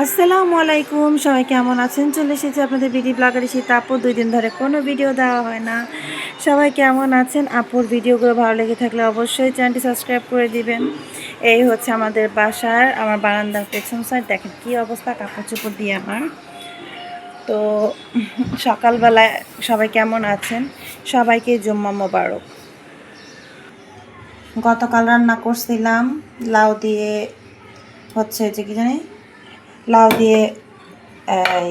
আসসালামু আলাইকুম, সবাই কেমন আছেন? চলে এসেছি আপনাদের বিডি ব্লগার ঈশিতা আপু। 2 দিন ধরে কোনো ভিডিও দেওয়া হয় না। সবাই কেমন আছেন? আপুর ভিডিওগুলো ভালো লেগে থাকলে অবশ্যই চ্যানেলটি সাবস্ক্রাইব করে দিবেন। এই হচ্ছে আমাদের বাসার আমার বারান্দার পেছন সাইড। দেখেন কী অবস্থা কাপড় চোপড় দিয়ে আমার। তো সকালবেলায় সবাই কেমন আছেন? সবাইকে জুম্মা মোবারক। গতকাল রান্না করছিলাম লাউ দিয়ে, হচ্ছে যে কি জানি, লাউ দিয়ে এই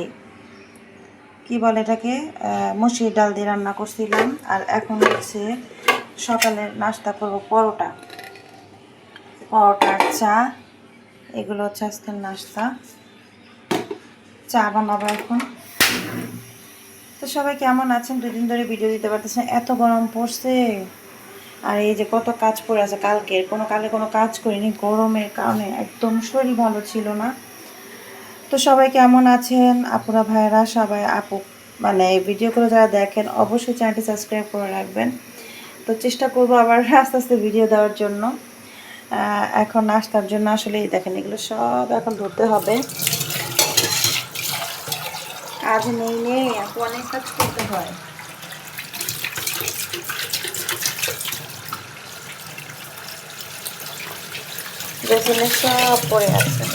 কী বলে এটাকে, মসুর ডাল দিয়ে রান্না করছিলাম। আর এখন হচ্ছে সকালের নাস্তা করব পরোটা আর চা। এগুলো হচ্ছে আজকের নাস্তা। চা বানাবো এখন। তো সবাই কেমন আছেন? 2 দিন ধরে ভিডিও দিতে পারতেছে না, এত গরম পড়ছে। আর এই যে কত কাজ পড়ে আছে কালকে কোনো কাজ করিনি, গরমের কারণে একদম শরীর ভালো ছিল না। তো সবাই কেমন আছেন আপুরা ভাইয়েরা? সবাই আপু মানে ভিডিওগুলো যারা দেখেন অবশ্যই চ্যানেলটি সাবস্ক্রাইব করে রাখবেন। তো চেষ্টা করবো আবার আস্তে আস্তে ভিডিও দেওয়ার জন্য। এখন নাস্তার জন্য আসলে দেখেন এগুলো সব এখন ধরতে হবে। কাজ নেই আপু, অনেক কাজ করতে হয়। বেসনে সব পড়ে আছে,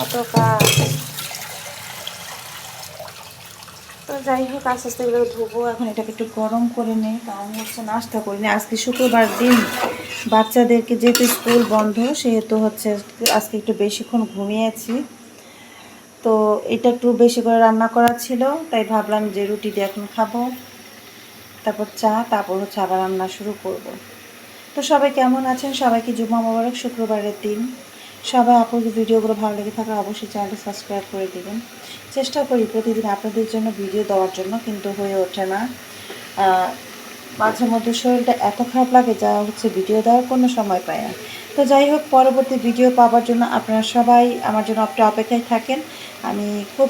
অত কাজ। তো যাই হোক আস্তে আস্তে এগুলো ধুবো। এখন এটাকে একটু গরম করে নিই, কারণ হচ্ছে নাস্তা করিনি। আজকে শুক্রবার দিন, বাচ্চাদেরকে যেহেতু স্কুল বন্ধ সেহেতু হচ্ছে আজকে একটু বেশিক্ষণ ঘুমিয়েছি। তো এটা একটু বেশি করে রান্না করা ছিল, তাই ভাবলাম যে রুটি দিয়ে এখন খাবো, তারপর চা, তারপর হচ্ছে আবার রান্না শুরু করব। তো সবাই কেমন আছেন? সবাইকে জুম্মা মোবারক, শুক্রবারের দিন। সবাই আপুর ভিডিওগুলো ভালো লেগে থাকলে অবশ্যই চ্যানেলটি সাবস্ক্রাইব করে দেবেন। চেষ্টা করি প্রতিদিন আপনাদের জন্য ভিডিও দেওয়ার জন্য, কিন্তু হয়ে ওঠে না। মাঝে মধ্যে শরীরটা এত খারাপ লাগে যা হচ্ছে ভিডিও দেওয়ার কোনো সময় পায় না। তো যাই হোক, পরবর্তী ভিডিও পাওয়ার জন্য আপনারা সবাই আমার জন্য একটা অপেক্ষায় থাকেন। আমি খুব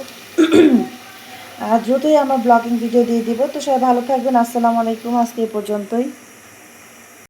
দ্রুতই আমার ব্লগিং ভিডিও দিয়ে দিব। তো সবাই ভালো থাকবেন। আসসালামু আলাইকুম, আজকে এই পর্যন্তই।